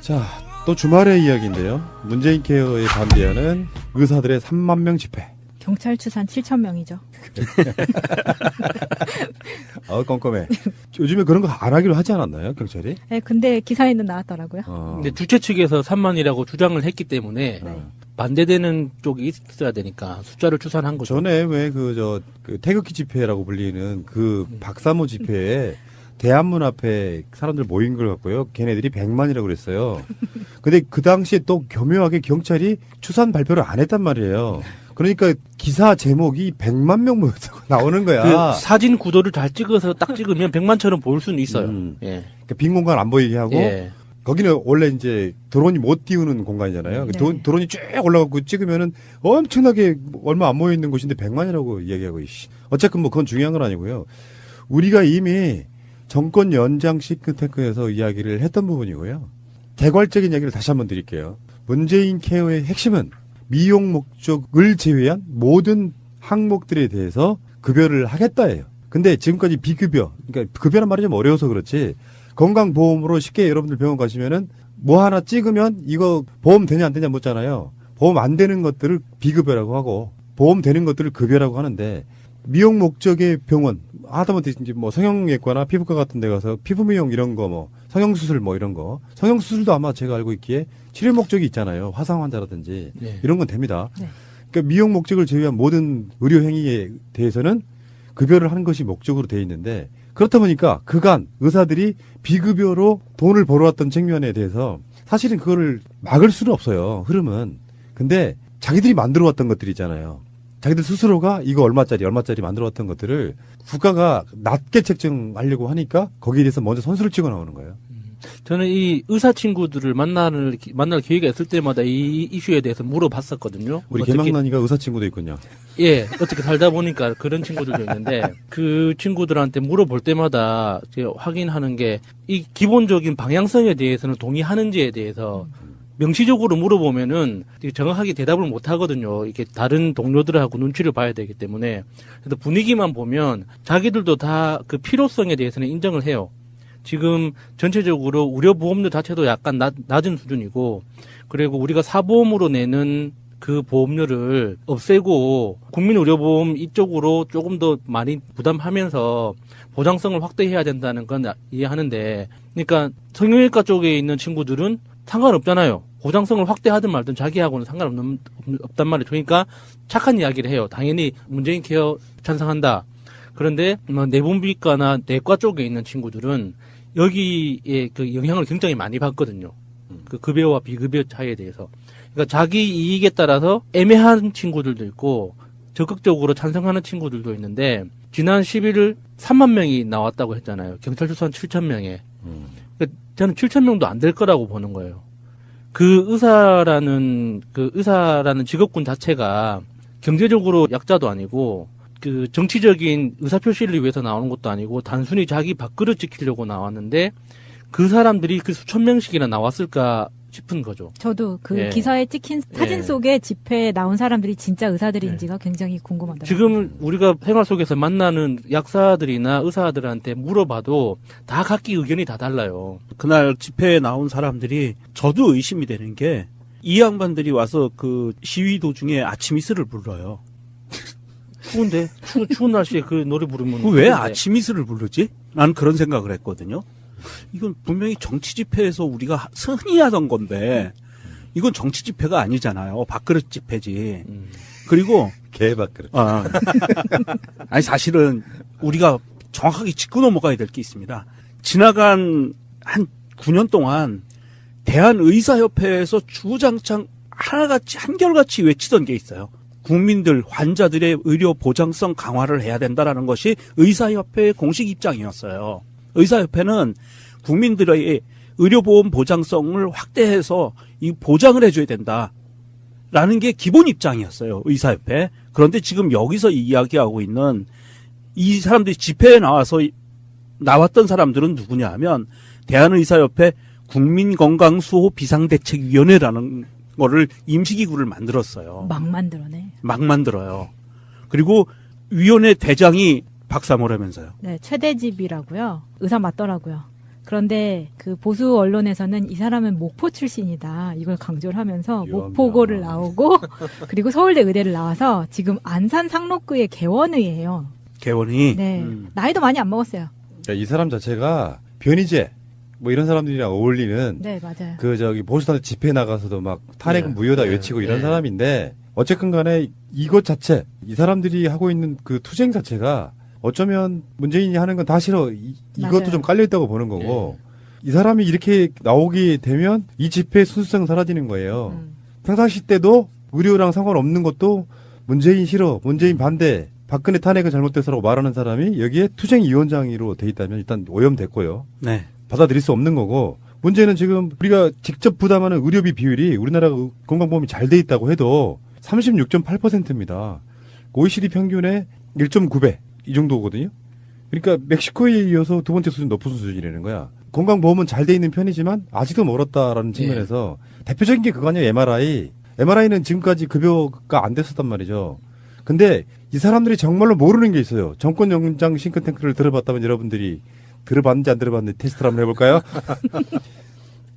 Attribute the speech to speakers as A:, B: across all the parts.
A: 자, 또 주말의 이야기인데요. 문재인 케어에 반대하는 의사들의 3만 명 집회.
B: 경찰 추산 7,000명이죠.
A: 껌껌해. 요즘에 그런 거 안 하기로 하지 않았나요, 경찰이?
B: 네, 근데 기사에는 나왔더라고요.
C: 근데 주최 측에서 3만이라고 주장을 했기 때문에
B: 네.
C: 반대되는 쪽이 있어야 되니까 숫자를 추산한 거죠.
A: 전에 왜 그 태극기 집회라고 불리는 그 박사모 집회에 대한문 앞에 사람들 모인 걸 갖고요. 걔네들이 100만이라고 그랬어요. 근데 그 당시에 또 교묘하게 경찰이 추산 발표를 안 했단 말이에요. 그러니까 기사 제목이 100만 명 모였다고 나오는 거야.
C: 그 사진 구도를 잘 찍어서 딱 찍으면 100만처럼 보일 수는 있어요. 예.
A: 그러니까 빈 공간 안 보이게 하고
C: 예.
A: 거기는 원래 이제 드론이 못 띄우는 공간이잖아요.
B: 네.
A: 드론이 쭉 올라가고 찍으면은 엄청나게 얼마 안 모여 있는 곳인데 100만이라고 얘기하고 어쨌든 뭐 그건 중요한 건 아니고요. 우리가 이미 정권 연장 싱크탱크에서 이야기를 했던 부분이고요. 개괄적인 이야기를 다시 한번 드릴게요. 문재인 케어의 핵심은 미용 목적을 제외한 모든 항목들에 대해서 급여를 하겠다예요. 근데 지금까지 비급여, 그러니까 급여란 말이 좀 어려워서 그렇지 건강보험으로 쉽게 여러분들 병원 가시면은 뭐 하나 찍으면 이거 보험 되냐 안 되냐 묻잖아요. 보험 안 되는 것들을 비급여라고 하고 보험 되는 것들을 급여라고 하는데 미용 목적의 병원 하다못해 이제 뭐 성형외과나 피부과 같은 데 가서 피부 미용 이런 거 뭐 성형수술 뭐 이런 거 성형수술도 아마 제가 알고 있기에 치료 목적이 있잖아요. 화상 환자라든지
C: 네.
A: 이런 건 됩니다.
B: 네.
A: 그러니까 미용 목적을 제외한 모든 의료 행위에 대해서는 급여를 하는 것이 목적으로 돼 있는데 그렇다 보니까 그간 의사들이 비급여로 돈을 벌어왔던 측면에 대해서 사실은 그거를 막을 수는 없어요. 흐름은. 근데 자기들이 만들어왔던 것들이 있잖아요. 자기들 스스로가 이거 얼마짜리 만들어왔던 것들을 국가가 낮게 책정하려고 하니까 거기에 대해서 먼저 선수를 치고 나오는 거예요.
C: 저는 이 의사 친구들을 만날 기회가 있을 때마다 이 이슈에 대해서 물어봤었거든요.
A: 우리
C: 어떻게-
A: 개망난이가 의사 친구도 있군요.
C: 예, 어떻게 살다 보니까 그런 친구들도 있는데, 그 친구들한테 물어볼 때마다 제가 확인하는 게, 이 기본적인 방향성에 대해서는 동의하는지에 대해서 명시적으로 물어보면은 정확하게 대답을 못 하거든요. 이게 다른 동료들하고 눈치를 봐야 되기 때문에. 그래서 분위기만 보면 자기들도 다 그 필요성에 대해서는 인정을 해요. 지금 전체적으로 의료보험료 자체도 약간 낮은 수준이고, 그리고 우리가 사보험으로 내는 그 보험료를 없애고 국민의료보험 이쪽으로 조금 더 많이 부담하면서 보장성을 확대해야 된다는 건 이해하는데, 그러니까 성형외과 쪽에 있는 친구들은 상관없잖아요. 보장성을 확대하든 말든 자기하고는 상관없단 말이죠. 그러니까 착한 이야기를 해요. 당연히 문재인 케어 찬성한다. 그런데 뭐 내분비과나 내과 쪽에 있는 친구들은 여기에 그 영향을 굉장히 많이 받거든요. 그 급여와 비급여 차이에 대해서. 그러니까 자기 이익에 따라서 애매한 친구들도 있고 적극적으로 찬성하는 친구들도 있는데, 지난 11일 3만 명이 나왔다고 했잖아요. 경찰 추산 7,000명에. 그러니까 저는 7,000명도 안 될 거라고 보는 거예요. 그 의사라는 직업군 자체가 경제적으로 약자도 아니고 그 정치적인 의사표시를 위해서 나오는 것도 아니고 단순히 자기 밥그릇 지키려고 나왔는데 그 사람들이 그 수천 명씩이나 나왔을까 싶은 거죠.
B: 저도 그
C: 예.
B: 기사에 찍힌 사진
C: 예.
B: 속에 집회에 나온 사람들이 진짜 의사들인지가 굉장히 궁금하더라고요.
C: 지금 우리가 생활 속에서 만나는 약사들이나 의사들한테 물어봐도 다 각기 의견이 다 달라요.
D: 그날 집회에 나온 사람들이 저도 의심이 되는 게 이 양반들이 와서 그 시위 도중에 아침 이슬을 불러요.
C: 추운데 추운 날씨에 그 노래 부르면
D: 그 왜
C: 추운데.
D: 아침 이슬을 부르지? 난 그런 생각을 했거든요. 이건 분명히 정치 집회에서 우리가 흔히 하던 건데 이건 정치 집회가 아니잖아요. 밥그릇 집회지. 그리고
A: 개밥그릇.
D: 아니 사실은 우리가 정확하게 짚고 넘어가야 될 게 있습니다. 지나간 한 9년 동안 대한의사협회에서 주장창 하나같이 한결같이 외치던 게 있어요. 국민들, 환자들의 의료 보장성 강화를 해야 된다라는 것이 의사협회의 공식 입장이었어요. 의사협회는 국민들의 의료보험 보장성을 확대해서 이 보장을 해줘야 된다라는 게 기본 입장이었어요. 의사협회. 그런데 지금 여기서 이야기하고 있는 이 사람들이 집회에 나왔던 사람들은 누구냐 하면 대한의사협회 국민건강수호 비상대책위원회라는 거를 임시기구를 만들었어요.
B: 막 만들어내.
D: 막 만들어요. 그리고 위원회 대장이 박사모라면서요.
B: 네, 최대집이라고요. 의사 맞더라고요. 그런데 그 보수 언론에서는 이 사람은 목포 출신이다 이걸 강조를 하면서
A: 유언비어.
B: 목포고를 나오고 그리고 서울대 의대를 나와서 지금 안산 상록구의 개원의예요.
D: 개원이.
B: 네, 나이도 많이 안 먹었어요.
A: 그러니까 이 사람 자체가 변희재 뭐 이런 사람들이랑 어울리는
B: 네, 맞아요.
A: 그 저기 보수단체 집회 나가서도 막 탄핵은
C: 네.
A: 무효다
C: 네.
A: 외치고 이런
C: 네.
A: 사람인데 어쨌든 간에 이것 자체 이 사람들이 하고 있는 그 투쟁 자체가 어쩌면 문재인이 하는 건 다 싫어 이것도
B: 맞아요.
A: 좀 깔려있다고 보는 거고 이 사람이 이렇게 나오게 되면 이 집회의 순수성 사라지는 거예요. 평상시 때도 의료랑 상관없는 것도 문재인 싫어 문재인 반대 박근혜 탄핵은 잘못돼서라고 말하는 사람이 여기에 투쟁위원장으로 돼 있다면 일단 오염됐고요.
D: 네.
A: 받아들일 수 없는 거고 문제는 지금 우리가 직접 부담하는 의료비 비율이 우리나라 건강보험이 잘 돼 있다고 해도 36.8%입니다. OECD 평균의 1.9배 이 정도거든요. 그러니까 멕시코에 이어서 두 번째 수준 높은 수준이라는 거야. 건강보험은 잘 돼 있는 편이지만 아직도 멀었다라는 측면에서 대표적인 게 그거 아니에요. MRI는 지금까지 급여가 안 됐었단 말이죠. 근데 이 사람들이 정말로 모르는 게 있어요. 정권 연장 싱크탱크를 들어봤다면 여러분들이 들어봤는지 안 들어봤는지 테스트를 한번 해볼까요?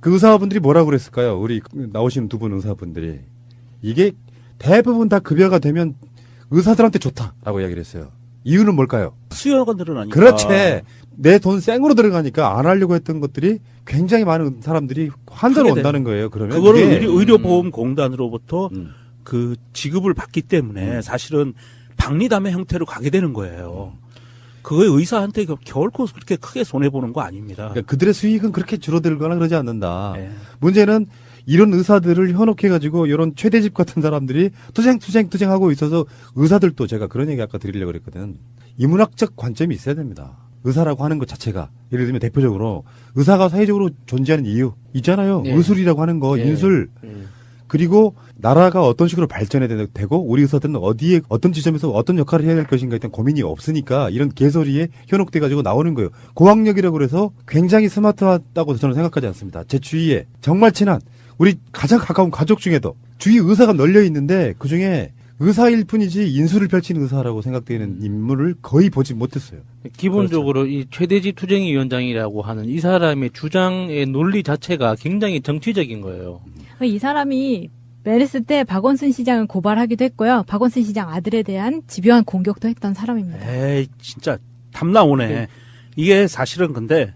A: 그 의사분들이 뭐라고 그랬을까요? 우리 나오시는 두 분 의사분들이. 이게 대부분 다 급여가 되면 의사들한테 좋다라고 이야기를 했어요. 이유는 뭘까요?
D: 수요가 늘어나니까.
A: 그렇지. 내 돈 생으로 들어가니까 안 하려고 했던 것들이 굉장히 많은 사람들이 환자로
D: 하게
A: 온다는 거예요. 그러면
D: 그거를
A: 그게
D: 의료보험공단으로부터
A: 음.
D: 그 지급을 받기 때문에 사실은 박리담의 형태로 가게 되는 거예요. 그거에 의사한테 결코 그렇게 크게 손해보는 거 아닙니다.
A: 그러니까 그들의 수익은 그렇게 줄어들거나 그러지 않는다.
D: 네.
A: 문제는 이런 의사들을 현혹해가지고 이런 최대집 같은 사람들이 투쟁하고 있어서 의사들도 제가 그런 얘기 아까 드리려고 그랬거든. 인문학적 관점이 있어야 됩니다. 의사라고 하는 것 자체가. 예를 들면 대표적으로 의사가 사회적으로 존재하는 이유 있잖아요.
C: 네.
A: 의술이라고 하는 거,
C: 네.
A: 인술. 그리고 나라가 어떤 식으로 발전해야 되고 우리 의사들은 어디에 어떤 지점에서 어떤 역할을 해야 될 것인가에 대한 고민이 없으니까 이런 개소리에 현혹돼 가지고 나오는 거예요. 고학력이라고 그래서 굉장히 스마트하다고 저는 생각하지 않습니다. 제 주위에 정말 친한 우리 가장 가까운 가족 중에도 주위 의사가 널려 있는데 그중에 의사일 뿐이지 인술을 펼치는 의사라고 생각되는 인물을 거의 보지 못했어요.
C: 기본적으로 이 최대집 투쟁위원장이라고 하는 이 사람의 주장의 논리 자체가 굉장히 정치적인 거예요.
B: 이 사람이 메르스 때 박원순 시장을 고발하기도 했고요. 박원순 시장 아들에 대한 집요한 공격도 했던 사람입니다.
D: 에이, 진짜 답 나오네.
C: 네.
D: 이게 사실은 근데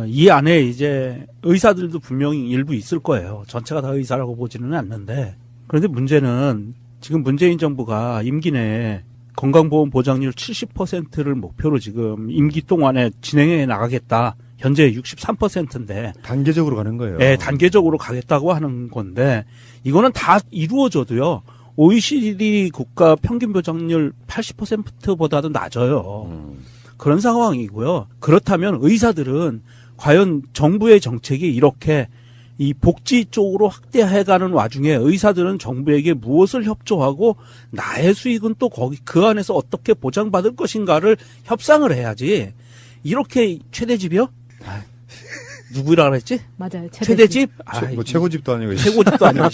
D: 이 안에 이제 의사들도 분명히 일부 있을 거예요. 전체가 다 의사라고 보지는 않는데. 그런데 문제는 지금 문재인 정부가 임기 내에 건강보험 보장률 70%를 목표로 지금 임기 동안에 진행해 나가겠다. 현재 63%인데.
A: 단계적으로 가는 거예요.
D: 네, 단계적으로 가겠다고 하는 건데 이거는 다 이루어져도요. OECD 국가 평균 보장률 80%보다도 낮아요. 그런 상황이고요. 그렇다면 의사들은 과연 정부의 정책이 이렇게 이 복지 쪽으로 확대해가는 와중에 의사들은 정부에게 무엇을 협조하고 나의 수익은 또 거기 그 안에서 어떻게 보장받을 것인가를 협상을 해야지. 이렇게 최대집이요? 누구라 그랬지?
B: 맞아요.
D: 최대집?
A: 뭐 최고집도 아니고
D: 최고집도 아니고.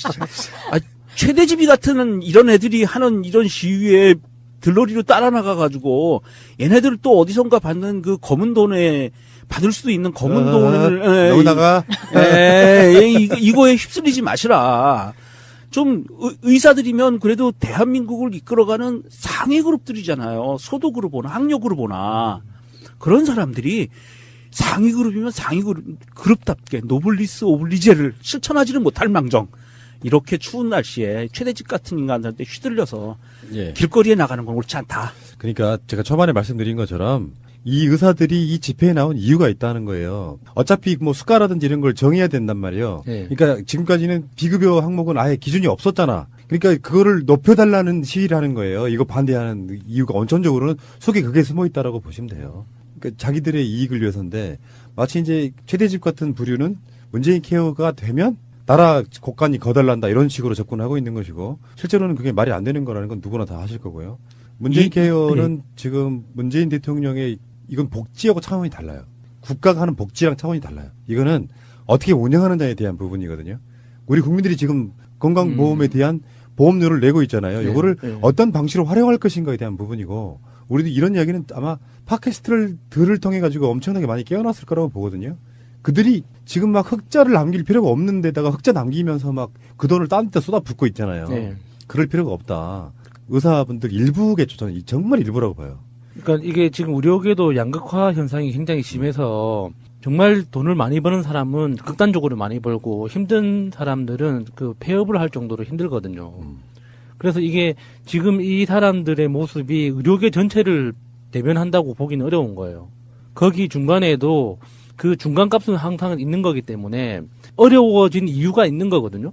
D: 최대집이 같은 이런 애들이 하는 이런 시위에 들러리로 따라 나가가지고 얘네들 또 어디선가 받는 그 검은 돈에 받을 수도 있는 검은 돈을
A: 여기다가
D: 이거에 휩쓸리지 마시라. 좀 의사들이면 그래도 대한민국을 이끌어가는 상위 그룹들이잖아요. 소도 그룹이나 학력 그룹이나 그런 사람들이 상위 그룹이면 상위 그룹답게 노블리스 오블리제를 실천하지는 못할 망정 이렇게 추운 날씨에 최대집 같은 인간들한테 휘둘려서
A: 예.
D: 길거리에 나가는 건 옳지 않다.
A: 그러니까 제가 초반에 말씀드린 것처럼 이 의사들이 이 집회에 나온 이유가 있다는 거예요. 어차피 뭐 수가라든지 이런 걸 정해야 된단 말이에요.
C: 네.
A: 그러니까 지금까지는 비급여 항목은 아예 기준이 없었잖아. 그러니까 그거를 높여달라는 시위를 하는 거예요. 이거 반대하는 이유가 원천적으로는 속에 그게 숨어 있다라고 보시면 돼요. 그러니까 자기들의 이익을 위해서인데 마치 이제 최대집 같은 부류는 문재인 케어가 되면 나라 곳간이 거달난다 이런 식으로 접근하고 있는 것이고 실제로는 그게 말이 안 되는 거라는 건 누구나 다 하실 거고요. 문재인 케어는 지금 문재인 대통령의 이건 복지하고 차원이 달라요. 국가가 하는 복지랑 차원이 달라요. 이거는 어떻게 운영하느냐에 대한 부분이거든요. 우리 국민들이 지금 건강보험에 대한 보험료를 내고 있잖아요.
C: 네,
A: 이거를
C: 네.
A: 어떤 방식으로 활용할 것인가에 대한 부분이고 우리도 이런 이야기는 아마 팟캐스트를 통해 가지고 엄청나게 많이 깨어났을 거라고 보거든요. 그들이 지금 막 흑자를 남길 필요가 없는 데다가 흑자 남기면서 막 그 돈을 딴 데 쏟아붓고 있잖아요.
C: 네.
A: 그럴 필요가 없다. 의사분들 일부겠죠. 저는 정말 일부라고 봐요.
C: 그러니까 이게 지금 의료계도 양극화 현상이 굉장히 심해서 정말 돈을 많이 버는 사람은 극단적으로 많이 벌고 힘든 사람들은 그 폐업을 할 정도로 힘들거든요. 그래서 이게 지금 이 사람들의 모습이 의료계 전체를 대변한다고 보기는 어려운 거예요. 거기 중간에도 그 중간값은 항상 있는 거기 때문에 어려워진 이유가 있는 거거든요.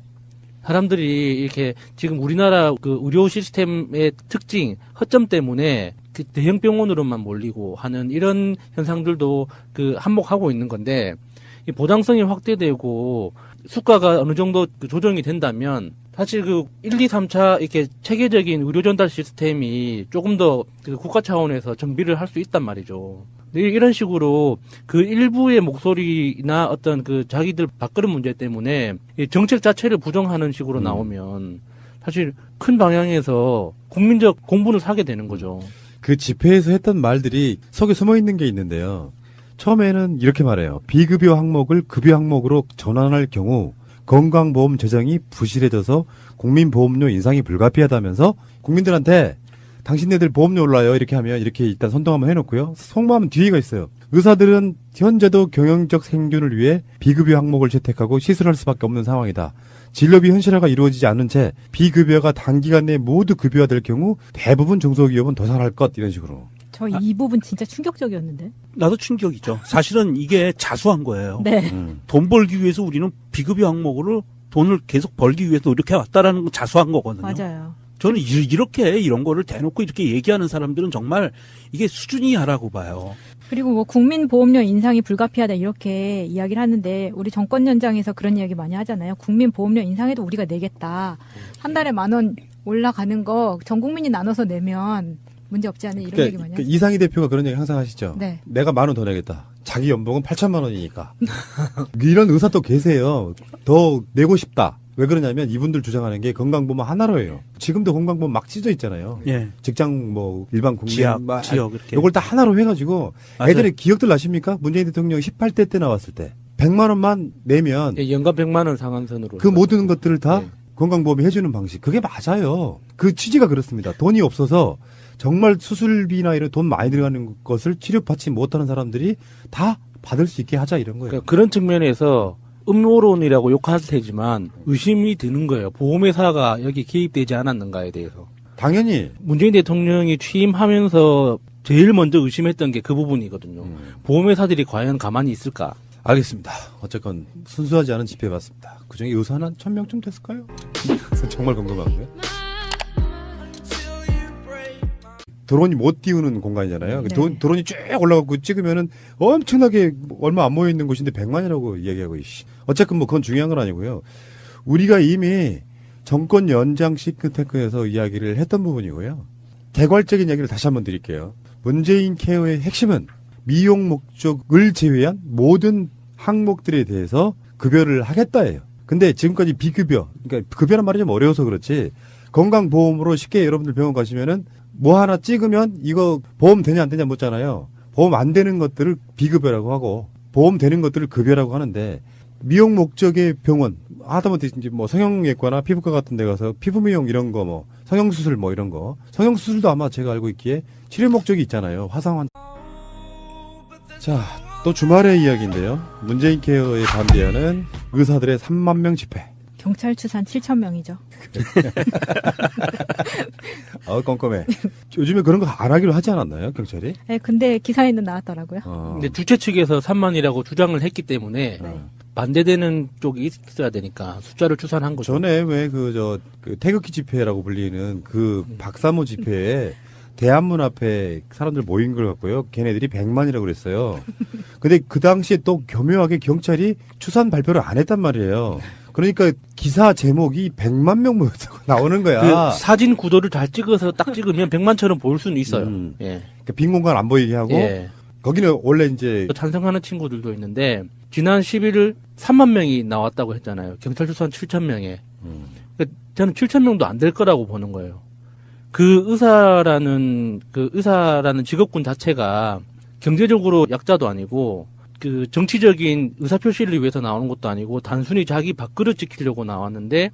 C: 사람들이 이렇게 지금 우리나라 그 의료 시스템의 특징, 허점 때문에 그 대형 병원으로만 몰리고 하는 이런 현상들도 그 한몫하고 있는 건데, 이 보장성이 확대되고 수가가 어느 정도 그 조정이 된다면 사실 그 1, 2, 3차 이렇게 체계적인 의료 전달 시스템이 조금 더 그 국가 차원에서 정비를 할 수 있단 말이죠. 근데 이런 식으로 그 일부의 목소리나 어떤 그 자기들 밥그릇 문제 때문에 이 정책 자체를 부정하는 식으로 나오면 사실 큰 방향에서 국민적 공분을 사게 되는 거죠.
A: 그 집회에서 했던 말들이 속에 숨어 있는 게 있는데요. 처음에는 이렇게 말해요. 비급여 항목을 급여 항목으로 전환할 경우 건강보험 재정이 부실해져서 국민보험료 인상이 불가피하다면서 국민들한테 당신네들 보험료 올라요 이렇게 하면 이렇게 일단 선동 한번 해놓고요. 속마음은 뒤에가 있어요. 의사들은 현재도 경영적 생존을 위해 비급여 항목을 채택하고 시술할 수밖에 없는 상황이다. 진료비 현실화가 이루어지지 않은 채 비급여가 단기간 내에 모두 급여화될 경우 대부분 중소기업은 도산할 것 이런 식으로.
B: 저 이 부분 진짜 충격적이었는데.
D: 나도 충격이죠. 사실은 이게 자수한 거예요.
B: 네.
D: 돈 벌기 위해서 우리는 비급여 항목으로 돈을 계속 벌기 위해서 이렇게 왔다라는 건 자수한 거거든요.
B: 맞아요.
D: 저는 이렇게 이런 거를 대놓고 이렇게 얘기하는 사람들은 정말 이게 수준이 이하라고 봐요.
B: 그리고 뭐 국민보험료 인상이 불가피하다 이렇게 이야기를 하는데 우리 정권 연장에서 그런 이야기 많이 하잖아요. 국민보험료 인상해도 우리가 내겠다. 한 달에 10,000원 올라가는 거 전 국민이 나눠서 내면 문제 없지 않은 이런 얘기 많이 하죠.
A: 이상희 대표가 그런 얘기 항상 하시죠.
B: 네.
A: 내가 10,000원 더 내겠다. 자기 연봉은 8,000만 원이니까. 이런 의사도 계세요. 더 내고 싶다. 왜 그러냐면 이분들 주장하는 게 건강보험 하나로 해요. 지금도 건강보험 막 찢어 있잖아요.
D: 예.
A: 직장 뭐 일반 국민
D: 지역 이렇게.
A: 이걸 다 하나로 해가지고
D: 맞아요.
A: 애들이 기억들 나십니까? 문재인 대통령 18대 때 나왔을 때 100만 원만 내면
C: 예, 연간 100만 원 상한선으로.
A: 그 모든 것들을 다
C: 네.
A: 건강보험이 해주는 방식. 그게 맞아요. 그 취지가 그렇습니다. 돈이 없어서 정말 수술비나 이런 돈 많이 들어가는 것을 치료받지 못하는 사람들이 다 받을 수 있게 하자 이런 거예요.
C: 그러니까 그런 측면에서 음모론이라고 욕할 테지만 의심이 드는 거예요. 보험회사가 여기 개입되지 않았는가에 대해서.
A: 당연히
C: 문재인 대통령이 취임하면서 제일 먼저 의심했던 게 그 부분이거든요. 보험회사들이 과연 가만히 있을까?
A: 알겠습니다. 어쨌건 순수하지 않은 집회 봤습니다. 그중에 의사는 한 1,000명쯤 됐을까요? 정말 궁금하고요. 드론이 못 띄우는 공간이잖아요.
B: 네.
A: 드론이 쭉 올라가고 찍으면은 엄청나게 얼마 안 모여 있는 곳인데 100만이라고 얘기하고 어쨌든 뭐 그건 중요한 건 아니고요. 우리가 이미 정권 연장 싱크탱크에서 이야기를 했던 부분이고요. 개괄적인 이야기를 다시 한번 드릴게요. 문재인 케어의 핵심은 미용 목적을 제외한 모든 항목들에 대해서 급여를 하겠다예요. 근데 지금까지 비급여, 그러니까 급여란 말이 좀 어려워서 그렇지 건강보험으로 쉽게 여러분들 병원 가시면은 뭐 하나 찍으면 이거 보험 되냐 안 되냐 묻잖아요. 보험 안 되는 것들을 비급여라고 하고 보험 되는 것들을 급여라고 하는데 미용 목적의 병원 하다못해 이제 뭐 성형외과나 피부과 같은 데 가서 피부 미용 이런 거 뭐 성형수술 뭐 이런 거 성형수술도 아마 제가 알고 있기에 치료 목적이 있잖아요. 화상환. 자, 또 주말의 이야기인데요. 문재인 케어에 반대하는 의사들의 3만 명 집회.
B: 경찰 추산 7,000명이죠.
A: 껌껌해. 요즘에 그런 거 안 하기로 하지 않았나요, 경찰이?
B: 네, 근데 기사에는 나왔더라고요.
C: 근데 주최 측에서 3만이라고 주장을 했기 때문에
A: 네.
C: 반대되는 쪽이 있어야 되니까 숫자를 추산한 거죠.
A: 전에 왜 그 태극기 집회라고 불리는 그 박사모 집회에 대한문 앞에 사람들 모인 걸 갖고요. 걔네들이 100만이라고 그랬어요. 근데 그 당시에 또 교묘하게 경찰이 추산 발표를 안 했단 말이에요. 그러니까 기사 제목이 100만 명 모였다고 나오는 거야.
C: 그 사진 구도를 잘 찍어서 딱 찍으면 100만처럼 보일 수는 있어요. 예.
A: 그러니까 빈 공간 안 보이게 하고
C: 예.
A: 거기는 원래 이제
C: 찬성하는 친구들도 있는데 지난 11일 3만 명이 나왔다고 했잖아요. 경찰 추산 7,000명에. 그러니까 저는 7,000명도 안 될 거라고 보는 거예요. 그 의사라는 직업군 자체가 경제적으로 약자도 아니고 그 정치적인 의사표시를 위해서 나오는 것도 아니고 단순히 자기 밥그릇 지키려고 나왔는데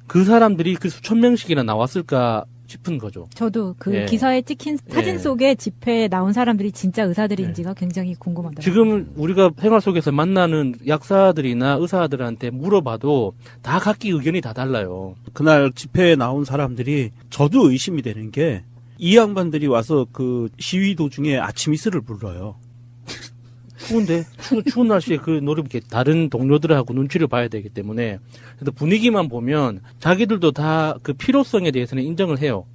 C: 그 사람들이 그 수천 명씩이나 나왔을까 싶은 거죠.
B: 저도 그
C: 예.
B: 기사에 찍힌 사진
C: 예.
B: 속에 집회에 나온 사람들이 진짜 의사들인지가 굉장히 궁금하더라고요.
C: 지금 우리가 생활 속에서 만나는 약사들이나 의사들한테 물어봐도 다 각기 의견이 다 달라요.
D: 그날 집회에 나온 사람들이 저도 의심이 되는 게 이 양반들이 와서 그 시위 도중에 아침 이슬을 불러요.
C: 추운데 추운 날씨에 그 노래 이렇게 다른 동료들하고 눈치를 봐야 되기 때문에 그래서 분위기만 보면 자기들도 다 그 필요성에 대해서는 인정을 해요.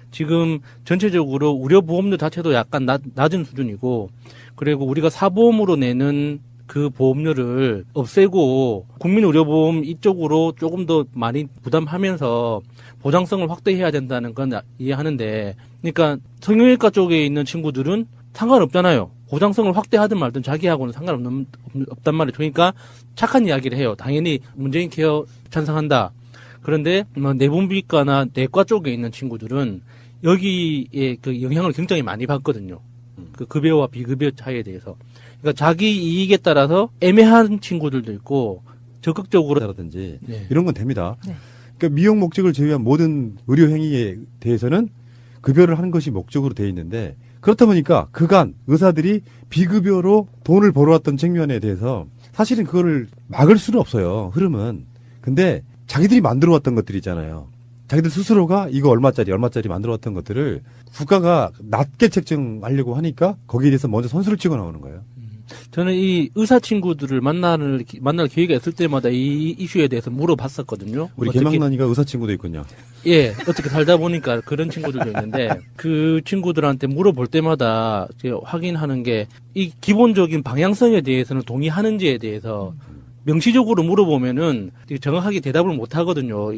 C: 지금 전체적으로 의료보험료 자체도 약간 낮은 수준이고 그리고 우리가 사보험으로 내는 그 보험료를 없애고 국민의료보험 이쪽으로 조금 더 많이 부담하면서 보장성을 확대해야 된다는 건 이해하는데 그러니까 성형외과 쪽에 있는 친구들은 상관없잖아요. 보장성을 확대하든 말든 자기하고는 상관없단 말이죠. 그러니까 착한 이야기를 해요. 당연히 문재인 케어 찬성한다. 그런데 뭐 내분비과나 내과 쪽에 있는 친구들은 여기에 그 영향을 굉장히 많이 받거든요. 그 급여와 비급여 차이에 대해서. 그러니까 자기 이익에 따라서 애매한 친구들도 있고 적극적으로
A: 라든지
C: 네.
A: 이런 건 됩니다.
B: 네.
A: 그러니까 미용 목적을 제외한 모든 의료 행위에 대해서는 급여를 하는 것이 목적으로 돼 있는데 그렇다 보니까 그간 의사들이 비급여로 돈을 벌어왔던 측면에 대해서 사실은 그거를 막을 수는 없어요. 흐름은. 근데 자기들이 만들어왔던 것들이잖아요. 자기들 스스로가 이거 얼마짜리 만들어왔던 것들을 국가가 낮게 책정하려고 하니까 거기에 대해서 먼저 선수를 치고 나오는 거예요.
C: 저는 이 의사 친구들을 만날 기회가 있을 때마다 이 이슈에 대해서 물어봤었거든요.
A: 우리
C: 어떻게-
A: 개망난이가 의사 친구도 있군요.
C: 예, 어떻게 살다 보니까 그런 친구들도 있는데 그 친구들한테 물어볼 때마다 이제 확인하는 게 이 기본적인 방향성에 대해서는 동의하는지에 대해서 명시적으로 물어보면은 정확하게 대답을 못 하거든요.